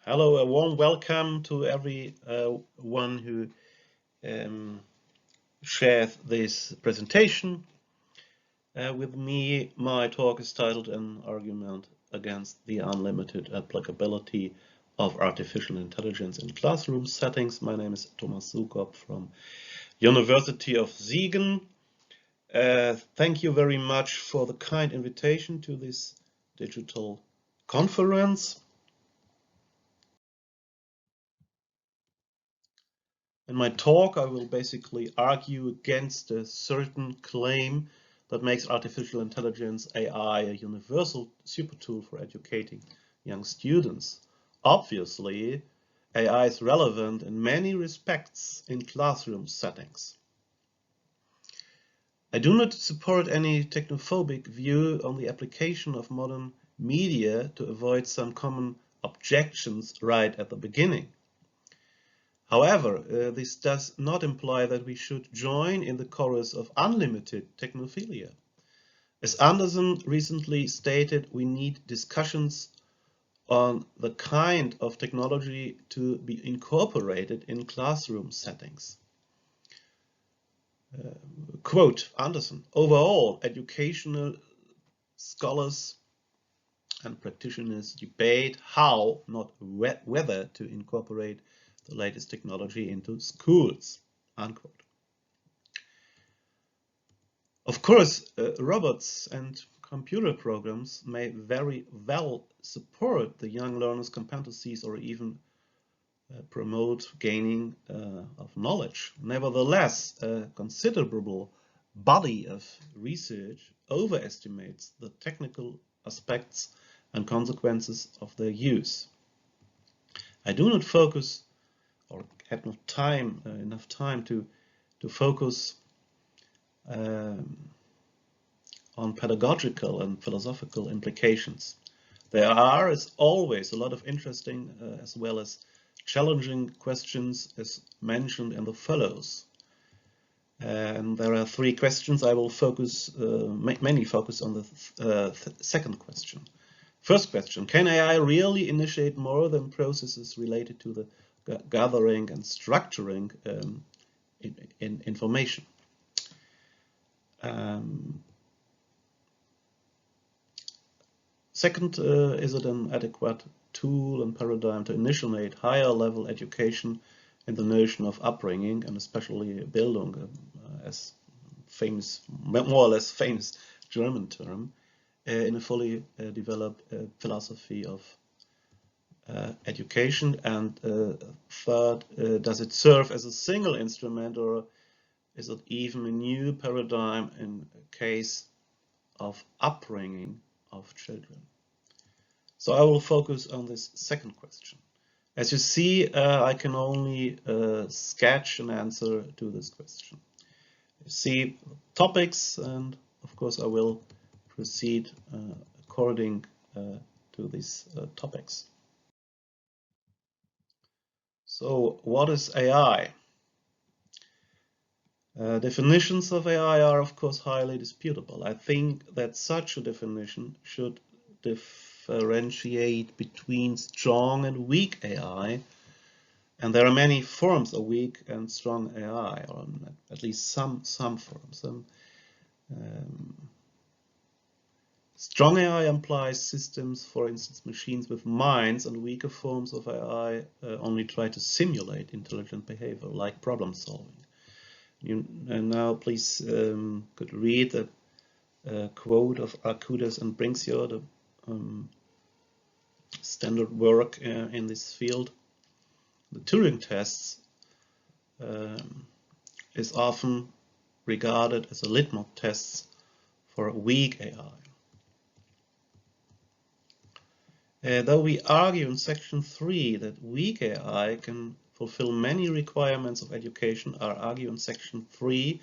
Hello, a warm welcome to everyone who um, shares this presentation with me. My talk is titled An Argument Against the Unlimited Applicability of Artificial Intelligence in Classroom Settings. My name is Thomas Sukop from University of Siegen. Thank you very much for the kind invitation to this digital conference. In my talk, I will basically argue against a certain claim that makes artificial intelligence, AI, a universal super tool for educating young students. Obviously, AI is relevant in many respects in classroom settings. I do not support any technophobic view on the application of modern media to avoid some common objections right at the beginning. However, this does not imply that we should join in the chorus of unlimited technophilia. As Anderson recently stated, we need discussions on the kind of technology to be incorporated in classroom settings. Quote Anderson, overall, educational scholars and practitioners debate how, not whether, to incorporate the latest technology into schools, unquote. Of course, robots and computer programs may very well support the young learner's competencies or even promote gaining of knowledge. Nevertheless, a considerable body of research overestimates the technical aspects and consequences of their use. I do not focus or have not enough time to focus on pedagogical and philosophical implications. There are, as always, a lot of interesting as well as challenging questions as mentioned in the follows. And there are three questions. I will focus, mainly focus on the second question. First question, can AI really initiate more than processes related to the gathering and structuring in information? Second, is it an adequate tool and paradigm to initiate higher level education in the notion of upbringing and especially Bildung, as famous, more or less famous German term, in a fully developed philosophy of education? And third, does it serve as a single instrument, or is it even a new paradigm in case of upbringing of children? So I will focus on this second question. As you see, I can only sketch an answer to this question. You see topics, and of course I will proceed according to these topics. So what is AI? Definitions of AI are of course highly disputable. I think that such a definition should differentiate between strong and weak AI, and there are many forms of weak and strong AI, or at least some forms. Strong AI implies systems, for instance, machines with minds, and weaker forms of AI only try to simulate intelligent behavior, like problem solving. And now please could read the quote of Arcudas and Brinksio, the standard work in this field. The Turing tests is often regarded as a litmus test for a weak AI. Though we argue in section 3 that weak AI can fulfill many requirements of education, I argue in section 3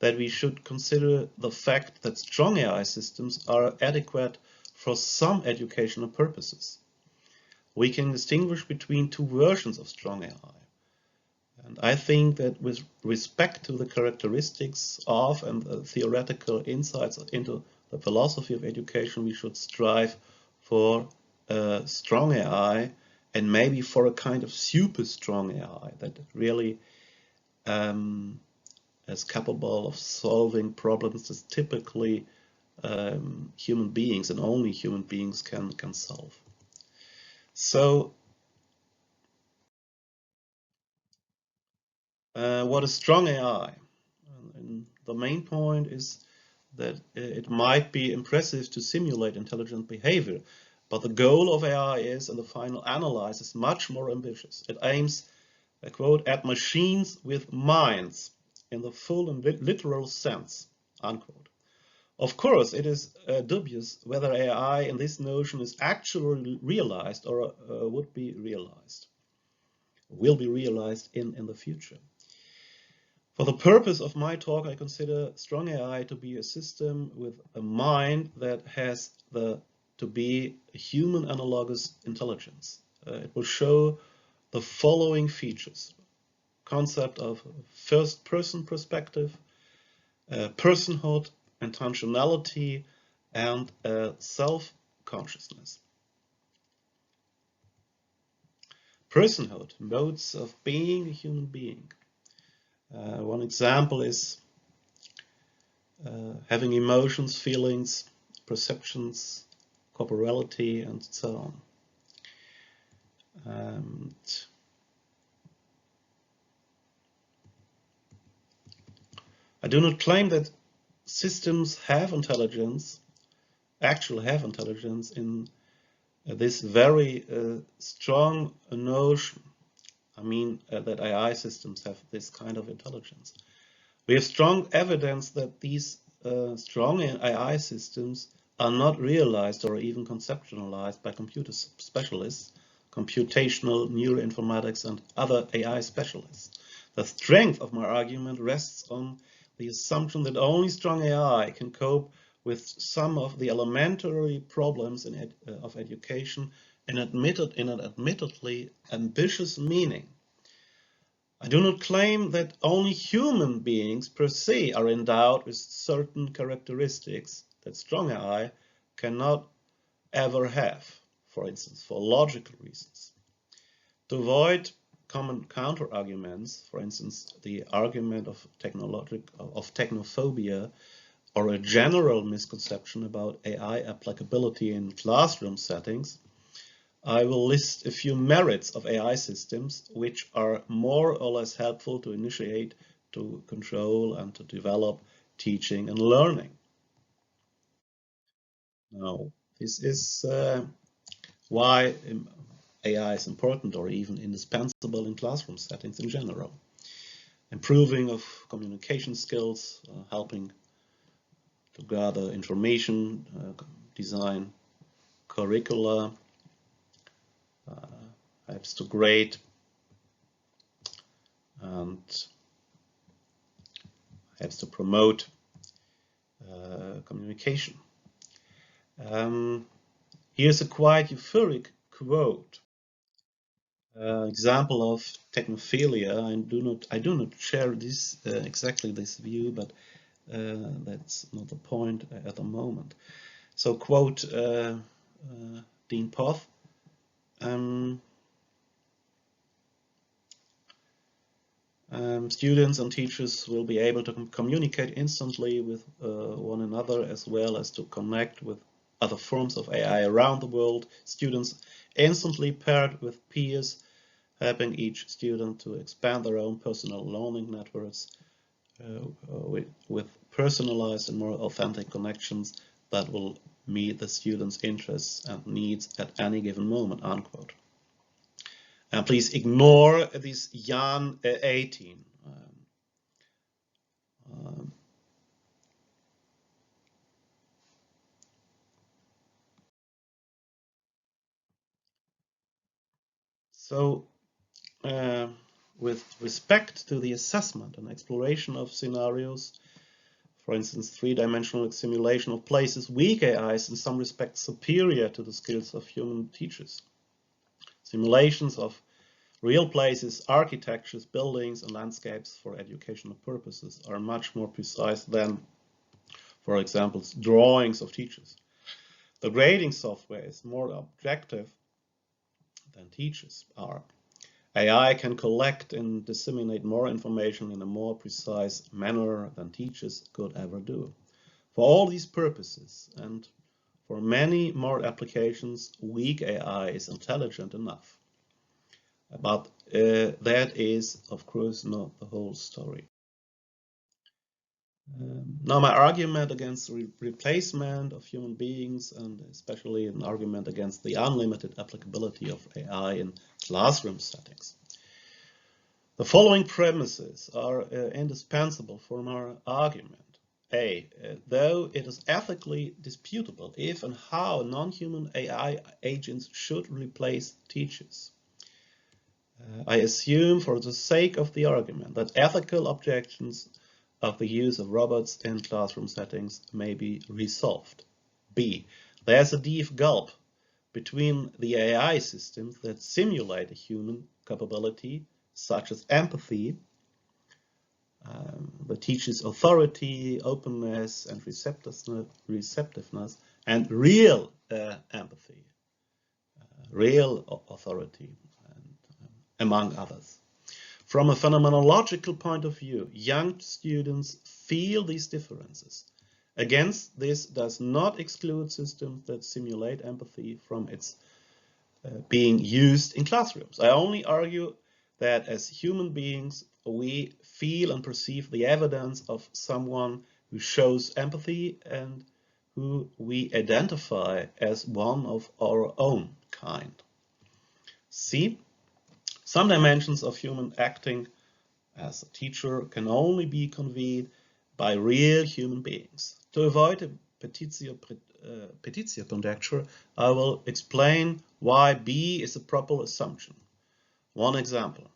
that we should consider the fact that strong AI systems are adequate for some educational purposes. We can distinguish between two versions of strong AI. And I think that with respect to the characteristics of and the theoretical insights into the philosophy of education, we should strive for strong AI and maybe for a kind of super strong AI that really is capable of solving problems that typically human beings and only human beings can solve. So what is strong AI? And the main point is that it might be impressive to simulate intelligent behavior, but the goal of AI is, in the final analysis, much more ambitious. It aims, I quote, at machines with minds in the full and literal sense, unquote. Of course, it is dubious whether AI in this notion is actually realized or will be realized in the future. For the purpose of my talk, I consider strong AI to be a system with a mind that has to be a human analogous intelligence. It will show the following features: concept of first-person perspective, personhood, intentionality, and self-consciousness. Personhood, modes of being a human being. One example is having emotions, feelings, perceptions, corporality, and so on. I do not claim that systems have intelligence, actually have intelligence in this very strong notion. I mean that AI systems have this kind of intelligence. We have strong evidence that these strong AI systems are not realized or even conceptualized by computer specialists, computational neuroinformatics, and other AI specialists. The strength of my argument rests on the assumption that only strong AI can cope with some of the elementary problems of education in an admittedly ambitious meaning. I do not claim that only human beings per se are endowed with certain characteristics that strong AI cannot ever have, for instance, for logical reasons. To avoid common counter-arguments, for instance, the argument of technophobia, or a general misconception about AI applicability in classroom settings, I will list a few merits of AI systems which are more or less helpful to initiate, to control, and to develop teaching and learning. Now, this is why AI is important or even indispensable in classroom settings in general. Improving of communication skills, helping to gather information, design curricula, helps to grade, and helps to promote communication. Here's a quite euphoric quote. Example of technophilia. I do not share this exactly this view, but that's not the point at the moment. So quote Dean Poth. Students and teachers will be able to communicate instantly with one another, as well as to connect with other forms of AI around the world. Students instantly paired with peers, helping each student to expand their own personal learning networks with personalized and more authentic connections that will meet the students' interests and needs at any given moment, unquote. And please ignore this Jan 18. So, with respect to the assessment and exploration of scenarios, for instance, three-dimensional simulation of places, weak AI is in some respects superior to the skills of human teachers. Simulations of real places, architectures, buildings, and landscapes for educational purposes are much more precise than, for example, drawings of teachers. The grading software is more objective than teachers are. AI can collect and disseminate more information in a more precise manner than teachers could ever do. For all these purposes, and for many more applications, weak AI is intelligent enough. But that is, of course, not the whole story. Now, my argument against the replacement of human beings, and especially an argument against the unlimited applicability of AI in classroom settings. The following premises are indispensable for my argument. A. Though it is ethically disputable if and how non-human AI agents should replace teachers, I assume, for the sake of the argument, that ethical objections of the use of robots in classroom settings may be resolved. B. There's a deep gulf between the AI systems that simulate a human capability, such as empathy, the teacher's authority, openness, and receptiveness, and real empathy, real authority, and, among others. From a phenomenological point of view, young students feel these differences. Against this does not exclude systems that simulate empathy from its being used in classrooms. I only argue that as human beings, we feel and perceive the evidence of someone who shows empathy and who we identify as one of our own kind. See? Some dimensions of human acting as a teacher can only be conveyed by real human beings. To avoid a petitio conjecture, I will explain why B is a proper assumption. One example.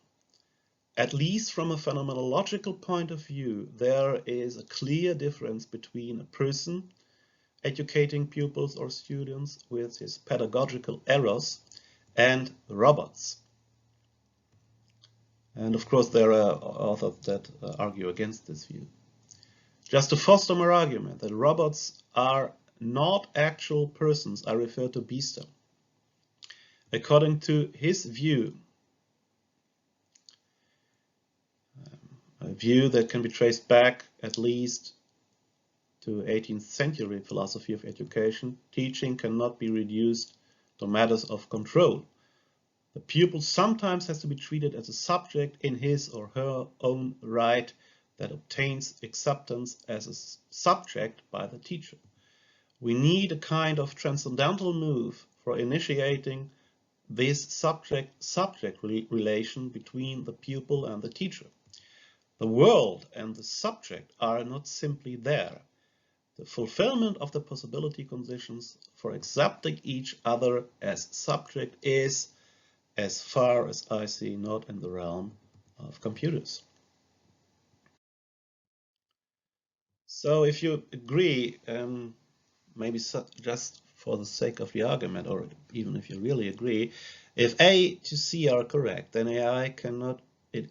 At least from a phenomenological point of view, there is a clear difference between a person educating pupils or students with his pedagogical errors and robots. And of course, there are authors that argue against this view. Just to foster my argument that robots are not actual persons, I refer to Biester. According to his view, a view that can be traced back at least to 18th century philosophy of education, teaching cannot be reduced to matters of control. The pupil sometimes has to be treated as a subject in his or her own right that obtains acceptance as a subject by the teacher. We need a kind of transcendental move for initiating this subject relation between the pupil and the teacher. The world and the subject are not simply there. The fulfillment of the possibility conditions for accepting each other as subject is, as far as I see, not in the realm of computers. So if you agree, maybe just for the sake of the argument, or even if you really agree, if A to C are correct, then AI cannot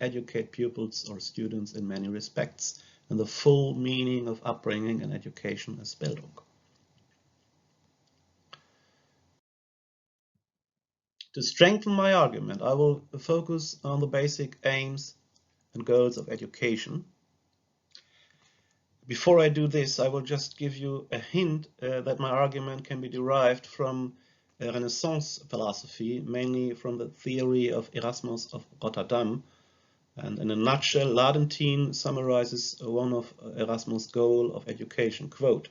educate pupils or students in many respects, in the full meaning of upbringing and education as Bildung. To strengthen my argument, I will focus on the basic aims and goals of education. Before I do this, I will just give you a hint that my argument can be derived from Renaissance philosophy, mainly from the theory of Erasmus of Rotterdam. And in a nutshell, Ladentin summarizes one of Erasmus' goals of education, quote,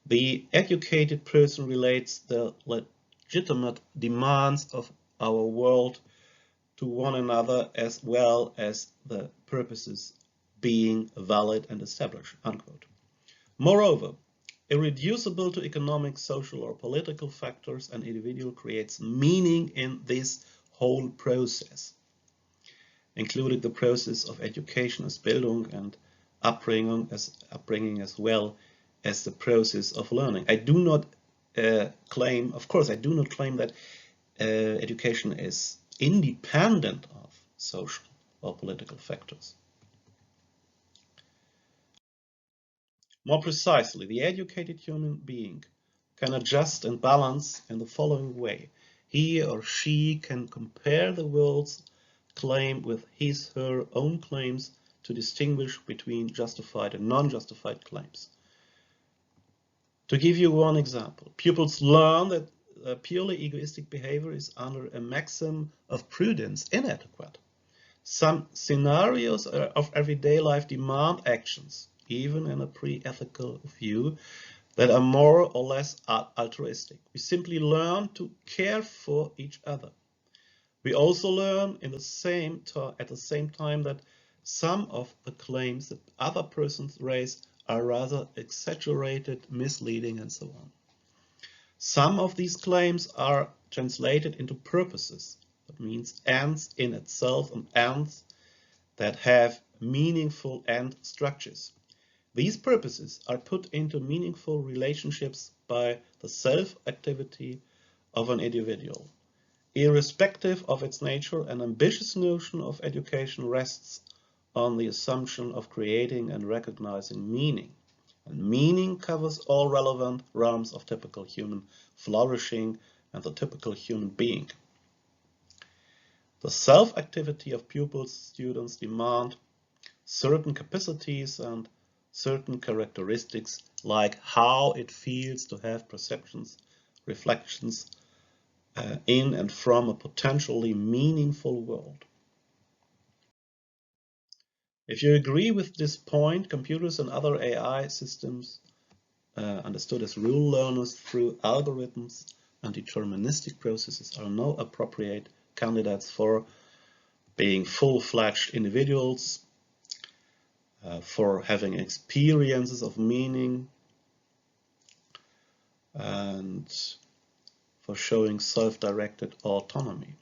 "The educated person relates the legitimate demands of our world to one another as well as the purposes being valid and established," unquote. Moreover, irreducible to economic, social, or political factors, an individual creates meaning in this whole process, including the process of education as Bildung and upbringing as well as the process of learning. I do not claim, of course, I do not claim that education is independent of social or political factors. More precisely, the educated human being can adjust and balance in the following way. he or she can compare the world's claim with his/her own claims to distinguish between justified and non-justified claims. To give you one example, pupils learn that purely egoistic behavior is under a maxim of prudence inadequate. Some scenarios of everyday life demand actions, even in a pre-ethical view, that are more or less altruistic. We simply learn to care for each other. We also learn at the same time that some of the claims that other persons raise are rather exaggerated, misleading, and so on. Some of these claims are translated into purposes. That means ends in itself and ends that have meaningful end structures. These purposes are put into meaningful relationships by the self-activity of an individual. Irrespective of its nature, an ambitious notion of education rests on the assumption of creating and recognizing meaning. And meaning covers all relevant realms of typical human flourishing and the typical human being. The self-activity of pupils, students demand certain capacities and certain characteristics, like how it feels to have perceptions, reflections in and from a potentially meaningful world. If you agree with this point, computers and other AI systems, understood as rule learners through algorithms and deterministic processes, are no appropriate candidates for being full-fledged individuals, for having experiences of meaning, and for showing self-directed autonomy.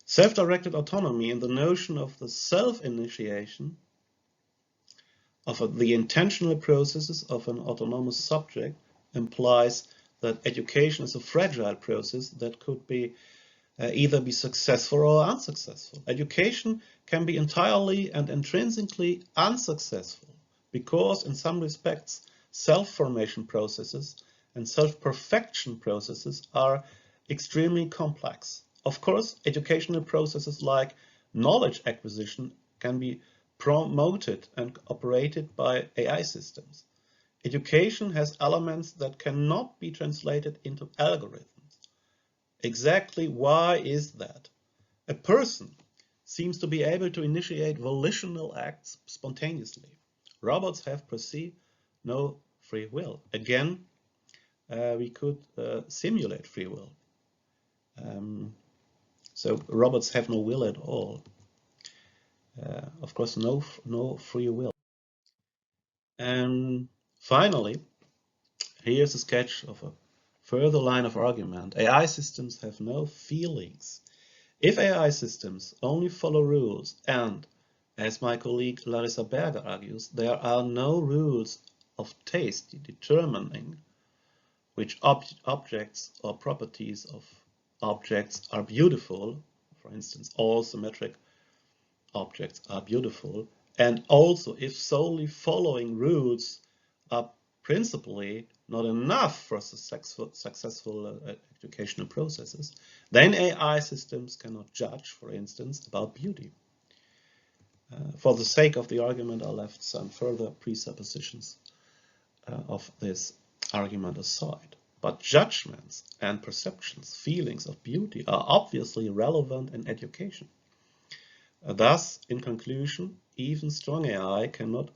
Self-directed autonomy and the notion of the self-initiation of the intentional processes of an autonomous subject implies that education is a fragile process that could be either be successful or unsuccessful. Education can be entirely and intrinsically unsuccessful because in some respects self-formation processes and self-perfection processes are extremely complex. Of course, educational processes like knowledge acquisition can be promoted and operated by AI systems. Education has elements that cannot be translated into algorithms. Exactly why is that? A person seems to be able to initiate volitional acts spontaneously. Robots have per se no free will. Again, we could simulate free will. So robots have no will at all. Of course, no free will. And finally, here's a sketch of a further line of argument. AI systems have no feelings. If AI systems only follow rules and, as my colleague Larissa Berger argues, there are no rules of taste determining which objects or properties of objects are beautiful, for instance, all symmetric objects are beautiful, and also if solely following rules are principally not enough for successful educational processes, then AI systems cannot judge, for instance, about beauty. For the sake of the argument, I left some further presuppositions of this argument aside. But judgments and perceptions, feelings of beauty are obviously relevant in education. Thus, in conclusion, even strong AI cannot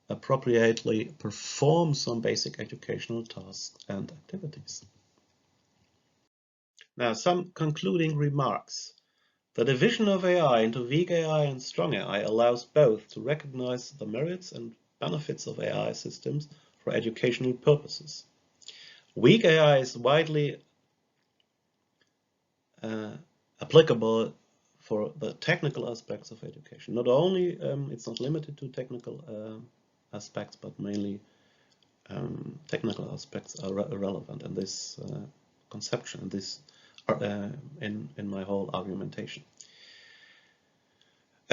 appropriately perform some basic educational tasks and activities. Now, some concluding remarks. The division of AI into weak AI and strong AI allows both to recognize the merits and benefits of AI systems for educational purposes. Weak AI is widely applicable for the technical aspects of education. Not only it's not limited to technical aspects, but mainly technical aspects are relevant in this conception, in my whole argumentation.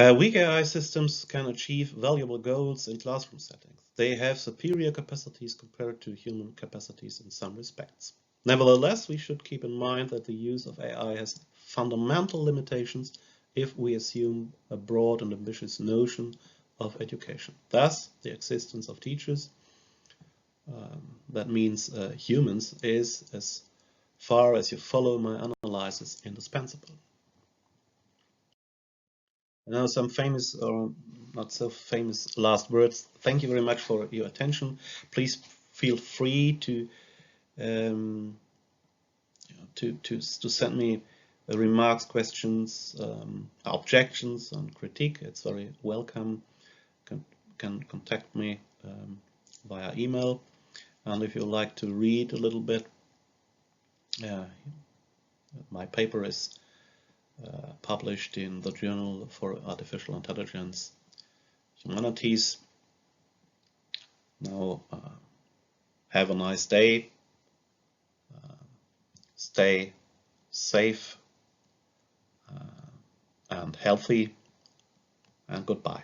Weak AI systems can achieve valuable goals in classroom settings. They have superior capacities compared to human capacities in some respects. Nevertheless, we should keep in mind that the use of AI has fundamental limitations if we assume a broad and ambitious notion of education. Thus, the existence of teachers, that means humans, is, as far as you follow my analysis, indispensable. Now some famous or not so famous last words. Thank you very much for your attention. Please feel free to send me remarks, questions, objections, and critique. It's very welcome. Can contact me via email. And if you like to read a little bit, my paper is published in the Journal for Artificial Intelligence Humanities. Now, have a nice day, stay safe and healthy, and goodbye.